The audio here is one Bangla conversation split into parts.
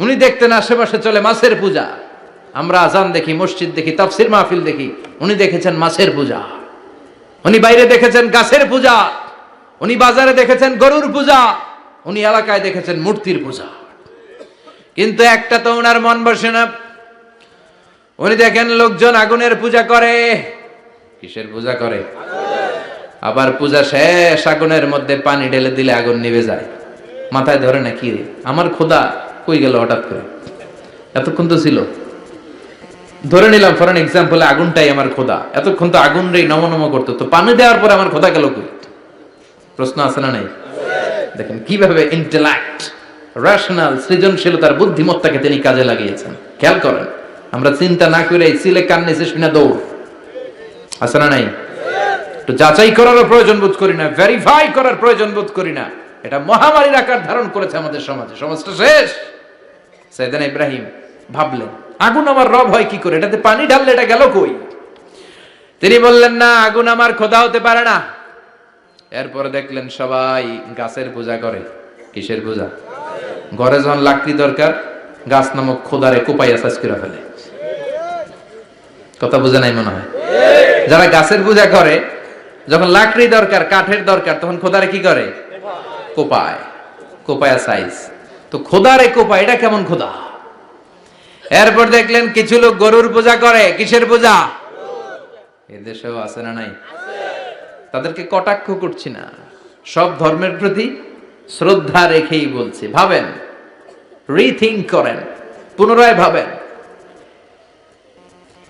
উনি দেখতেন আশেপাশে চলে মাছের পূজা। আমরা আজান দেখি, মসজিদ দেখি, তাফসির মাহফিল দেখি, উনি দেখেছেন মাছের পূজা। উনি বাইরে দেখেছেন গাছের পূজা, উনি বাজারে দেখেছেন গরুর পূজা, উনি এলাকায় দেখেছেন মূর্তির পূজা। কিন্তু একটা তো ওনার মন বসে না। উনি দেখেন লোকজন আগুনের পূজা করে। কিসের পূজা করে? আবার পূজা শেষ, আগুনের মধ্যে পানি ঢেলে দিলে আগুন নিভে যায়। মাথায় ধরে না, কি রে আমার খোদা কই গেল হঠাৎ করে, এতক্ষণ তো ছিল। ধরে নিলাম ফর এন এক্সাম্পল, আগুনটাই আমার খোদা, এতক্ষণ তো আগুন রে নম নম করতো, তো পানি দেওয়ার পরে আমার খোদা গেল কই? প্রশ্ন আছে না নাই? দেখেন কিভাবে ইন্টেলেক্ট, রেশনাল, সৃজনশীলতার বুদ্ধিমত্তাকে তিনি কাজে লাগিয়েছেন। খেয়াল করেন, আমরা চিন্তা না করে সিলে কান নিচে শুনে দৌড়, আছে না নাই? তো যাচাই করারও প্রয়োজন বোধ করি না, ভেরিফাই করার প্রয়োজন বোধ করি না। এটা মহামারীর আকার ধারণ করেছে আমাদের সমাজে, সমাজটা শেষ। সাইয়েদনা ইব্রাহিম ভাবলেন, আগুন আমার রব হয় কি করে, এটাতে পানি ঢাললে এটা গেল কই? তিনি বললেন, না, আগুন আমার খোদা হতে পারে না। এরপরে দেখলেন সবাই গাছের পূজা করে। কিসের পূজা? ঘরে যখন লাকড়ি দরকার, গাছ নামক খোদারে কোপাইয়া সাজ করে ফেলে। কথা বুঝে নাই মনে হয়? যারা গাছের পূজা করে, যখন লাকড়ি দরকার, কাঠের দরকার, তখন খোদারে কি করে? কোপায়, কোপায়া সাইজ। তো খোদারে কোপায়, এটা কেমন খোদা? এরপর দেখলেন কিছু লোক গরুর পূজা করে। কিসের পূজা? এদেশেও আছে না নাই? তাদেরকে কটাক্ষ করছি না, সব ধর্মের প্রতি শ্রদ্ধা রেখেই বলছি। ভাবেন, রিথিঙ্ক করেন, পুনরায় ভাবেন।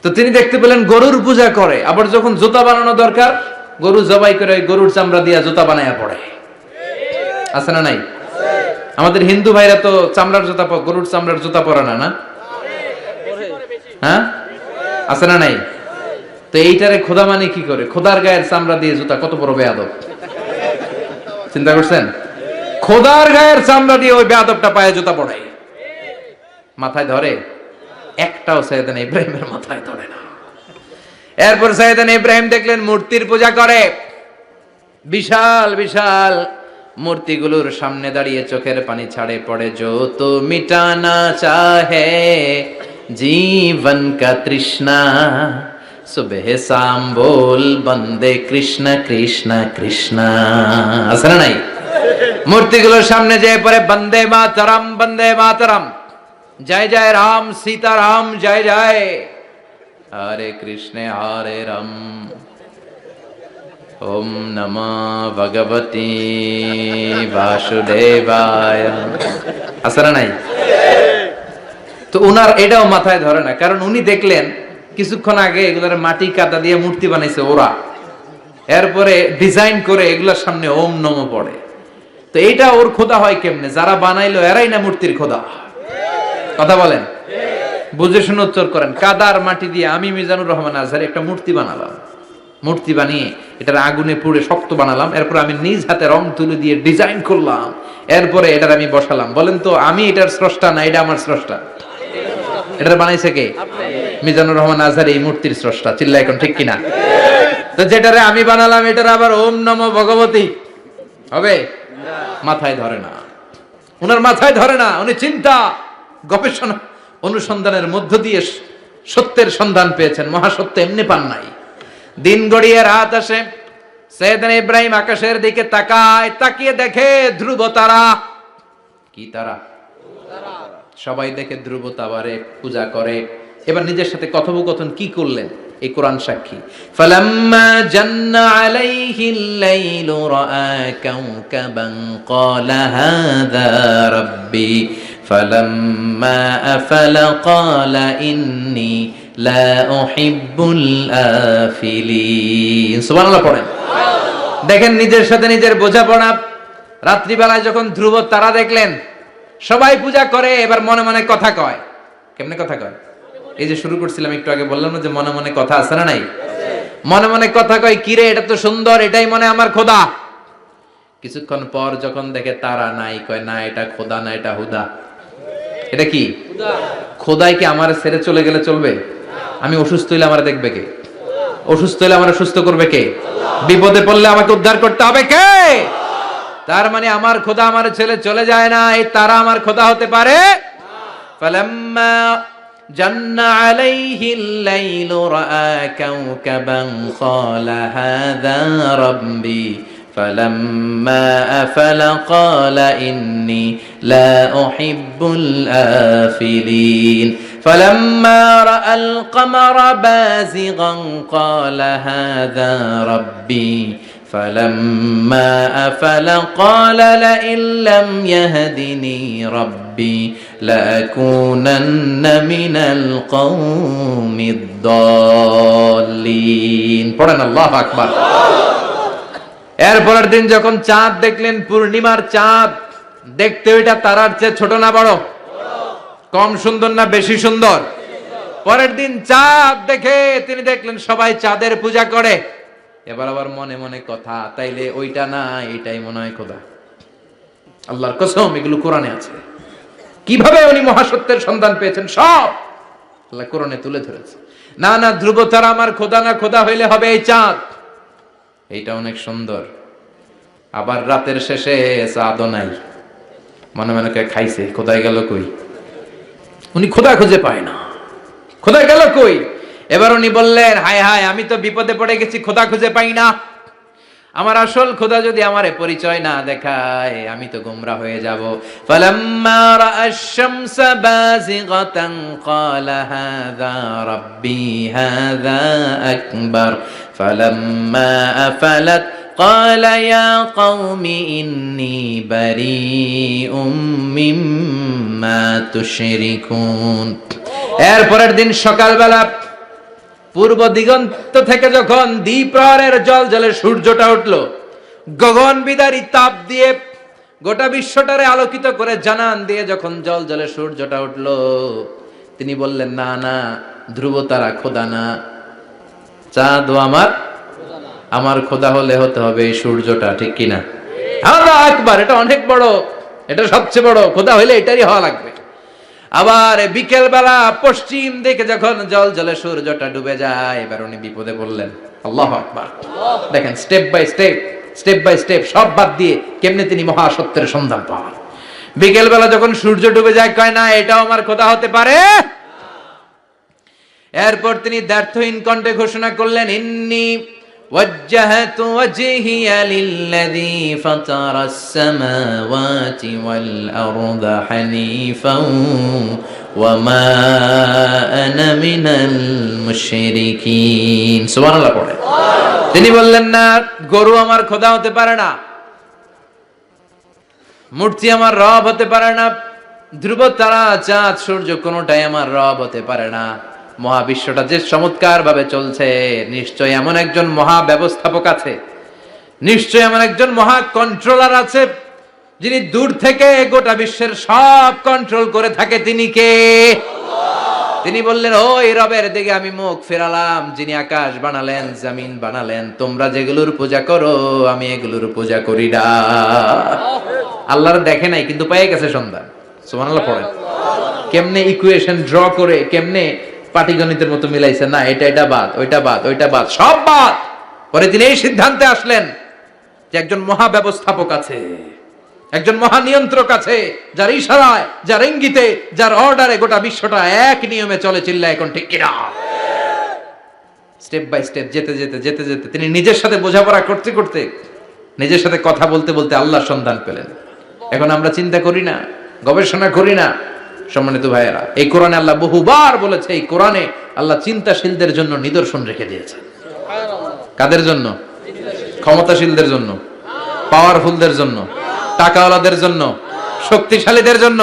তো তিনি দেখতে পেলেন গরুর পূজা করে, আবার যখন জুতা বানানো দরকার, গরু জবাই করে গরুর চামড়া দিয়া জুতা বানায়া পড়ে। আছে না নাই? আমাদের হিন্দু ভাইরা তো চামড়ার জুতা, গরুর চামড়ার জুতা পরে না, না? হ্যাঁ, আছে না নাই? তো এইটারে খোদা মানে কি করে? খোদার গায়ের চামড়া দিয়ে জুতা, কত বড় বেয়াদব! চিন্তা করছেন? খোদার গায়ের চামড়া দিয়ে ওই বেয়াদবটা পায়ে জুতা পড়ায়। মাথায় ধরে? একটাও সাইয়েদনা ইব্রাহিমের মাথায় ধরে না। এরপর সাইয়েদনা ইব্রাহিম দেখলেন মূর্তির পূজা করে। বিশাল বিশাল মূর্তিগুলোর সামনে দাঁড়িয়ে চোখের পানি ছাড়ে পড়ে। जो तो मिटाना चाहे जीवन का तृष्णा, सुबह शाम बोल बंदे कृष्ण कृष्ण कृष्ण। আছে না নাই? মূর্তিগুলোর সামনে যেয়ে পড়ে বন্দে মাতরম, বন্দে মাতরম, জয় জয় রাম সীতা রাম, জয় জয় হরে কৃষ্ণ হরে রাম, ওম নমঃ ভগবতে বাসুদেবায়। আছে না নাই? তো উনার এটাও মাথায় ধরে না, কারণ উনি দেখলেন কিছুক্ষণ আগে এগুলোর মাটি কাদা দিয়ে মূর্তি বানাইছে ওরা, এরপরে ডিজাইন করে এগুলোর সামনে ওম নমঃ পড়ে। তো এইটা ওর খোদা হয় কেমনে? যারা বানাইলো এরাই না মূর্তির খোদা? কথা বলেন, বুঝে শুনে উত্তর করেন। কাদার মাটি দিয়ে আমি মিজানুর রহমান আজহারি একটা মূর্তি বানালাম, মূর্তি বানিয়ে এটার আগুনে পুড়ে শক্ত বানালাম, এরপর আমি নিজ হাতে রং তুলে দিয়ে ডিজাইন করলাম, এরপরে এটার আমি বসালাম। বলেন তো, আমি এটার স্রষ্টা না এটা আমার স্রষ্টা? এটা বানাইছে কে? মিজানুর রহমান আজহারি এই মূর্তির স্রষ্টা। চিল্লা এখন ঠিক কিনা? তো যেটারে আমি বানালাম এটার আবার ওম নমঃ ভগবতী হবে? মাথায় ধরে না, উনার মাথায় ধরে না। উনি চিন্তা, গবেষণা, অনুসন্ধানের মধ্য দিয়ে সত্যের সন্ধান পেয়েছেন। মহাসত্য এমনি পান নাই। দিন গড়িয়ে রাত আসে, সাইয়েদনা ইব্রাহিম আকাশের দিকে তাকায়, তাকিয়ে দেখে ধ্রুব তারা। কি তারা? সবাই দেখে ধ্রুব তারারে পূজা করে। এবার নিজের সাথে কথোপকথন কি করলেন এই কোরআন সাক্ষী। ফালাম্মা জান্না আলাইহিল লাইলু রাআ কাওকাবান ক্বালা হাযা রাব্বি ফালাম্মা আফালা ক্বালা ইন্নী লা উহিব্বুল আফিলিন। সুবহানাল্লাহ পড়েন। দেখেন নিজের সাথে নিজের বোঝাপড়া। রাত্রিবেলায় যখন ধ্রুব তারা দেখলেন, সবাই পূজা করে, এবার মনে মনে কথা কয়। কেমনে কথা কয়? এই যে শুরু করছিলাম একটু আগে, বললাম না যে মনে মনে কথা আছে না নাই? মনে মনে কথা কয়, কিরে এটা তো সুন্দর, এটাই মনে আমার খোদা। কিছুক্ষণ পর যখন দেখে তারা নাই, কয় না এটা খোদা না, এটা হুদা। এটা কি? খোদাই কি আমার ছেড়ে চলে গেলে চলবে? আমি অসুস্থ হইলে আমার দেখবে কে? অসুস্থ হইলে আমার সুস্থ করবে কে? বিপদে পড়লে আমাকে উদ্ধার করতে হবে কে? তার মানে আমার খোদা আমার ছেলে চলে যায় না, এই তারা আমার খোদা হতে পারে? ফালাম্মা জান্না আলাইহিল লাইলু রাআ কাওকাবান ক্বালা হাযা রাব্বি ফালাম্মা আফালা ক্বালা ইন্নী লা উহিব্বুল আফিলিন ফালাম্মা রাআল কমারা বাযিগান ক্বালা হাযা রাব্বি فلما أفل قال لئن لم يهدني ربي لأكونن من القوم الضالين পড়েন আল্লাহু আকবার। এরপরের দিন যখন চাঁদ দেখলেন, পূর্ণিমার চাঁদ, দেখতে ওইটা তারার চেয়ে ছোট না বড়? কম সুন্দর না বেশি সুন্দর? পরের দিন চাঁদ দেখে তিনি দেখলেন সবাই চাঁদের পূজা করে। এবার আবার মনে মনে কথা, তাইলে ওইটা না এটাই মনে হয় খোদা। আল্লাহর কসম, এগুলো কোরআনে আছে। কিভাবে উনি মহাসত্যের সন্ধান পেয়েছেন সব আল্লাহ কোরআনে তুলে ধরেছে। না না, ধ্রুব তারা আমার খোদা না, খোদা হইলে হবে এই চাঁদ। এইটা অনেক সুন্দর। আবার রাতের শেষে চাঁদও নাই, মনে মনে খাইছে, খোদায় গেল কই? উনি খোদা খুঁজে পায় না, খোদা গেল কই? এবার উনি বললেন, হায় হায়, আমি তো বিপদে পড়ে গেছি, খোদা খুঁজে পাই না। আমার আসল খোদা যদি আমারে পরিচয় না দেখায়, আমি তো গোমরা হয়ে যাব। ফালাম্মা রাআশ শামসা বাযিগাতান ক্বালা হাযা রাব্বি হাযা আকবার ফালাম্মা আফালাত ক্বালা ইয়া কওমি ইন্নী বারীউম মিম্মা তুশরিকুন। এরপরের দিন সকালবেলা পূর্ব দিগন্ত থেকে যখন দ্বিপ্রহরের জলজলে সূর্যটা উঠল, গগন বিদারী তাপ দিয়ে গোটা বিশ্বটারে আলোকিত করে জানান দিয়ে যখন জলজলে সূর্যটা উঠল, তিনি বললেন, না না, ধ্রুব তারা খোদা না, চাঁদও আমার খোদা হলে হতে হবে এই সূর্যটা, ঠিক কিনা? আল্লাহু আকবার, এটা অনেক বড়, এটা সবচেয়ে বড় খোদা হইলে এটারই হওয়া লাগবে। আবার বিকেল বেলা পশ্চিম দিকে যখন জলজলে সূর্যটা ডুবে যায়, এবার উনি বিপদে পড়লেন। আল্লাহু আকবার। দেখেন, স্টেপ বাই স্টেপ সব বাদ দিয়ে কেমনে তিনি মহাসত্যের সন্ধান পান। বিকেল বেলা যখন সূর্য ডুবে যায়, কয় না এটাও আমার খোদা হতে পারে। এরপর তিনি দ্ব্যর্থহীন কণ্ঠে ঘোষণা করলেন, ইন্নী وجهت وجهي للذي فطر السماوات والأرض حنيفا وما أنا من المشركين। সুবহানাল্লাহ পড়ে। তিনি বললেন, না, গরু আমার খোদা হতে পারে না, মূর্তি আমার রব হতে পারে না, ধ্রুব তারা, চাঁদ, সূর্য কোনোটাই আমার রব হতে পারে না। মহাবিশ্বটা যে চমৎকার ভাবে চলছে, নিশ্চয় এমন একজন মহা ব্যবস্থাপক আছে, নিশ্চয় এমন একজন মহা কন্ট্রোলার আছে, যিনি দূর থেকে গোটা বিশ্বের সব কন্ট্রোল করে থাকে। তিনি কে? তিনি বললেন, ওই রবের দিকে আমি মুখ ফেরালাম, যিনি আকাশ বানালেন, জমিন বানালেন। তোমরা যেগুলোর পূজা করো, আমি এগুলোর পূজা করি না। আল্লাহর দেখে নাই, কিন্তু পেয়ে গেছে সন্ধান। সুবহানাল্লাহ পড়েন। কেমনে ইকুয়েশন ড্র করে, কেমনে পাটিগণিতের মতো মিলাইছে, না এটা বাদ, ওইটা বাদ, সব বাদ। পরে তিনি এই সিদ্ধান্তে আসলেন যে একজন মহা ব্যবস্থাপক আছে, একজন মহা নিয়ন্ত্রক আছে, যার ইশারায়, যার ইঙ্গিতে, যার অর্ডারে গোটা বিশ্বটা এক নিয়মে চলে। চিল্লায় এখন ঠিক কিনা? স্টেপ বাই স্টেপ যেতে যেতে তিনি নিজের সাথে বোঝাপড়া করতে করতে, নিজের সাথে কথা বলতে বলতে আল্লাহর সন্ধান পেলেন। এখন আমরা চিন্তা করি না, গবেষণা করি না। সম্মানিত ভাইয়েরা, এই কোরআনে আল্লাহ বহুবার বলেছে, এই কোরআনে আল্লাহ চিন্তাশীলদের জন্য নিদর্শন রেখে দিয়েছে। কাদের জন্য? ক্ষমতাশীলদের জন্য, পাওয়ারফুলদের জন্য, টাকাওয়ালাদের জন্য, শক্তিশালীদের জন্য।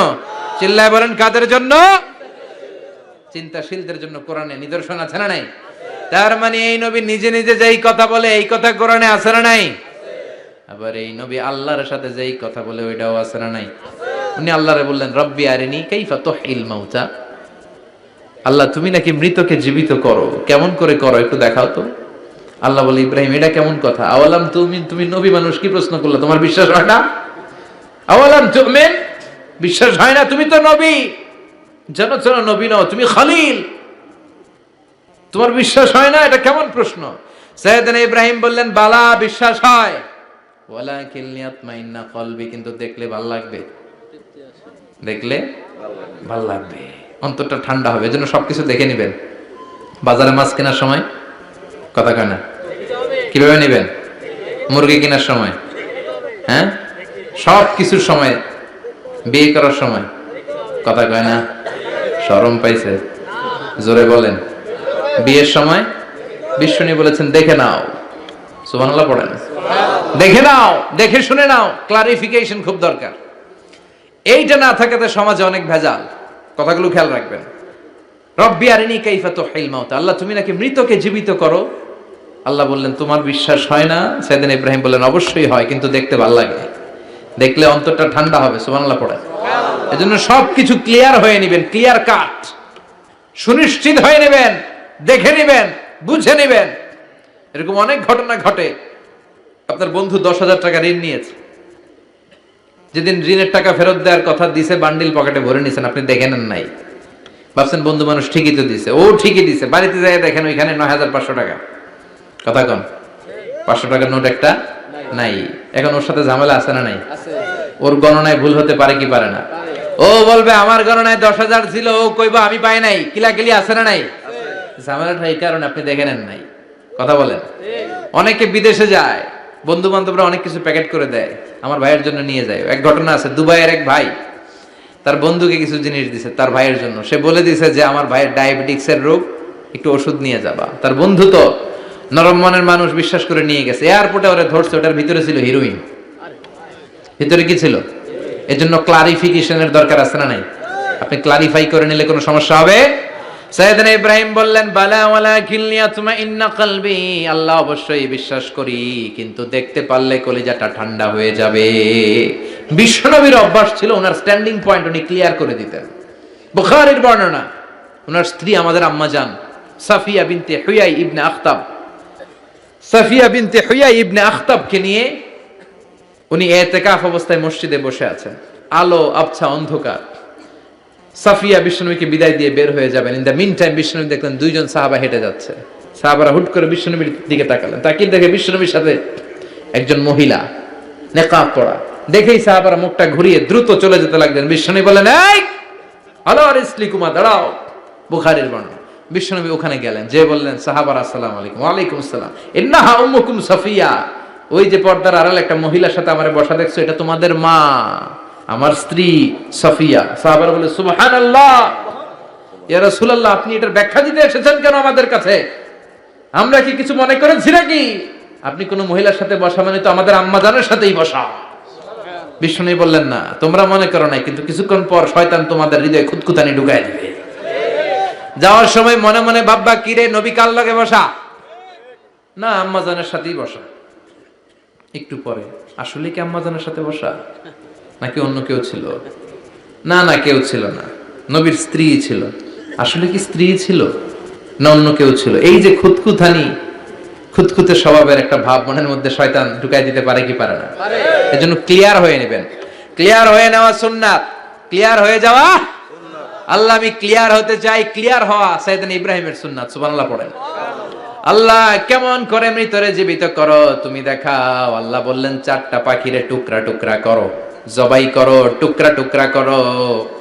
চিল্লায় বলেন, কাদের জন্য? চিন্তাশীলদের জন্য কোরআনে নিদর্শন আছে না নাই? তার মানে এই নবী নিজে নিজে যেই কথা বলে, এই কথা কোরআনে আছে না নাই? আবার এই নবী আল্লাহর সাথে যেই কথা বলে, ওইটাও আছে না নাই? উনি আল্লাহরে বললেন, রব্বি আরিনি কাইফা তুহিল মাউতা। আল্লাহ, তুমি নাকি মৃতকে জীবিত করো, কেমন করে করো একটু দেখাও তো। আল্লাহ বলে, ইব্রাহিম, এটা কেমন কথা? আওয়ালাম তুমিন, তুমি নবী মানুষ, কি প্রশ্ন করলে? তোমার বিশ্বাস হয় না? আওয়ালাম তুমিন, বিশ্বাস হয় না? তুমি তো নবী, জানো নবী নও, তুমি খলিল, তোমার বিশ্বাস হয় না? এটা কেমন প্রশ্ন? সাইয়েদনা ইব্রাহিম বললেন, বালা, বিশ্বাস হয়, ওয়ালাকিন লিয়াতমাইন্না কলবি, কিন্তু দেখলে ভাল লাগবে, দেখলে ভাল লাগবে। অন্তরটা ঠান্ডা হবে। এজন্য সবকিছু দেখে নিবেন। বাজারে মাছ কেনার সময় কথা কয় না, কিভাবে নিবেন? মুরগি কেনার সময়, হ্যাঁ, সব কিছুর সময়, বিয়ে করার সময় কথা কয় না, শরম পাইছে, জোরে বলেন। বিয়ের সময় বিশ্বনী বলেছেন দেখে নাও, সুবহানাল্লাহ পড়েন, দেখে নাও, দেখে শুনে নাও, ক্লারিফিকেশন খুব দরকার। এইটা না থাকাতে সমাজে অনেক ভেজাল। কথাগুলো খেয়াল রাখবেন। রব্বি আরিনি কাইফা তুহিল মাউত, আল্লাহ তুমি নাকি মৃতকে জীবিত করো। আল্লাহ বললেন তোমার বিশ্বাস হয় না? সাইয়েদনা ইব্রাহিম বললেন অবশ্যই হয়, কিন্তু দেখতে ভালো লাগে, দেখলে অন্তরটা ঠান্ডা হবে। সুবহানাল্লাহ পড়েন। এজন্য সবকিছু ক্লিয়ার হয়ে নেবেন, ক্লিয়ার কাট, সুনিশ্চিত হয়ে নেবেন, দেখে নেবেন, বুঝে নেবেন। এরকম অনেক ঘটনা ঘটে। আপনার বন্ধু 10,000 টাকা ঋণ নিয়েছে, যেদিন ঋণের টাকা ফেরত দেওয়ার কথা দিছে বান্ডিল পকেটে ভরে নিছেন, আপনি দেখে নেন নাই, ভাবছেন বন্ধু মানুষ ঠিকই তো দিছে, ও ঠিকই দিছে। বাড়িতে যাই দেখেন ওইখানে 9,500 টাকা। কথা কন, 500 টাকার নোট একটা নাই। এখন ওর সাথে ঝামেলা আছে না নাই? ওর গণনায় ভুল হতে পারে কি পারে না? ও বলবে আমার গণনায় 10,000 ছিল, ও কইবা আমি পাই নাই, কিলাকিলি আছে না নাই? ঝামেলাটা এই কারণে আপনি দেখে নেন নাই। কথা বলেন। অনেকে বিদেশে যায়, বন্ধু বান্ধবরা অনেক কিছু প্যাকেট করে দেয়, আমার ভাইয়ের জন্য নিয়ে যায়। এক ঘটনা আছে, দুবাইয়ের এক ভাই তার বন্ধুকে কিছু জিনিস দিছে তার ভাইয়ের জন্য। সে বলে দিছে যে আমার ভাইয়ের ডায়াবেটিক্সের রোগ, একটু ওষুধ নিয়ে যাবা। তার বন্ধু তো নরম মনের মানুষ, বিশ্বাস করে নিয়ে গেছে। এয়ারপোর্টে ওরা ধরছে, ওটার ভিতরে ছিল হিরোইন। ভিতরে কি ছিল? এজন্য ক্লারিফিকেশনের দরকার আছে না নাই? আপনি ক্লারিফাই করে নিলে কোনো সমস্যা হবে? সাইয়েদনা ইব্রাহিম বললেন বালা ওয়ালাকিন লিয়াতমাইন্না কলবি, আল্লাহ অবশ্যই বিশ্বাস করি, কিন্তু দেখতে পারলে কলিজাটা ঠান্ডা হয়ে যাবে। বিশ্বনবীর অভ্যাস ছিল, ওনার স্ট্যান্ডিং পয়েন্ট উনি ক্লিয়ার করে দিতেন। বুখারীর বর্ণনা, ওনার স্ত্রী আমাদের আম্মা জান সাফিয়া বিনতে হুয়াই ইবনে আখতাব, সাফিয়া বিনতে হুয়াই ইবনে আখতাবকে নিয়ে উনি ইতিকাফ অবস্থায় মসজিদে বসে আছেন। আলো আবছা অন্ধকার। সাফিয়া বিশ্বনবীকে বিদায় দিয়ে বের হয়ে যাবেন। ইন দ্য মিন টাইম বিশ্বনবী দেখলেন দুইজন সাহাবা হেঁটে যাচ্ছে। সাহাবারা হুট করে বিশ্বনবীর দিকে তাকালেন। তাকিয়ে দেখে বিশ্বনবীর সাথে একজন মহিলা, নেকাব পরা। দেখেই সাহাবারা মুখটা ঘুরিয়ে দ্রুত চলে যেতে লাগলেন। বিশ্বনবী বললেন এই আলা রিসলিকুমা, দাঁড়াও। বুখারীর বর্ণনা। বিশ্বনবী ওখানে গেলেন, যে বললেন সাহাবারা আসসালামু আলাইকুম। ওয়া আলাইকুম আসসালাম। ইন্নাহা উম্মুকুম সাফিয়া, ওই যে পর্দার আড়াল একটা মহিলার সাথে আমারে বসা দেখছো, এটা তোমাদের মা, আমার স্ত্রী সাফিয়া। সাহাবারা বলে সুবহানাল্লাহ, ইয়া রাসূলুল্লাহ, আপনি এটার ব্যাখ্যা দিতে এসেছেন কেন আমাদের কাছে? আমরা কি কিছু মনে করেছি নাকি? আপনি কোন মহিলার সাথে বসা মানে তো আমাদের আম্মা জানের সাথেই বসা। বিষ্ণু বললেন না, তোমরা মনে করো নাই, কিন্তু কিছুক্ষণ পর শয়তান তোমাদের হৃদয়ে খুঁতখুঁতানি ঢুকায় দিবে। যাওয়ার সময় মনে মনে ভাববা, কি রে নবী কার লগে বসা? না, আম্মা জানের সাথেই বসা। একটু পরে আসলে কি আম্মা জানের সাথে বসা, নাকি অন্য কেউ ছিল? না না, কেউ ছিল না, নবীর স্ত্রী ছিল। আসলে কি স্ত্রী ছিল না অন্য কেউ ছিল? এই যে খুঁতখুঁতানি, খুঁতখুঁতে স্বভাবের একটা ভাব মনের মধ্যে শয়তান ঢুকাই দিতে পারে কি পারে না? এজন্য ক্লিয়ার হয়ে নেবেন। ক্লিয়ার হয়ে নেওয়া সুন্নাত, ক্লিয়ার হয়ে যাওয়া। আল্লাহ আমি ক্লিয়ার হতে চাই, ক্লিয়ার হওয়া সাইয়েদনা ইব্রাহিমের সুন্নাত। সুবহানাল্লাহ পড়েন। আল্লাহ কেমন করে মৃতরে জীবিত করো তুমি দেখাও। আল্লাহ বললেন 4টা পাখিরে টুকরা টুকরা করো, জবাই করো, টুকরা টুকরা করো,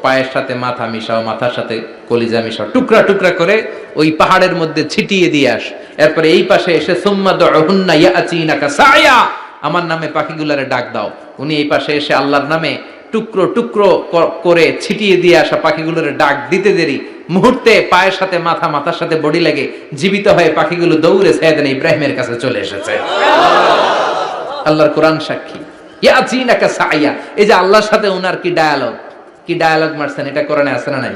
পায়ের সাথে মাথা মিশাও, মাথার সাথে কলিজা মিশাও, টুকরা টুকরা করে ওই পাহাড়ের মধ্যে ছিটিয়ে দিয়ে আস। এরপরে এই পাশে এসে সুম্মা দুহুন্না ইয়াতিনাকা সায়া, আমার নামে পাখিগুলারে ডাক দাও। উনি এই পাশে এসে আল্লাহর নামে টুকরো টুকরো করে ছিটিয়ে দিয়ে আসা পাখিগুলোর ডাক দিতে দেরি, মুহূর্তে পায়ের সাথে মাথা, মাথার সাথে বডি লাগে জীবিত হয়ে পাখিগুলো দৌড়ে সাইয়েদনা ইব্রাহিমের কাছে চলে এসেছে। আল্লাহর কোরআন সাক্ষী। ইয়াতিনাকা সায়া, এই যে আল্লাহর সাথে উনার কি ডায়ালগ, কি ডায়ালগ মারছেন, এটা কোরআনে আছে না নাই?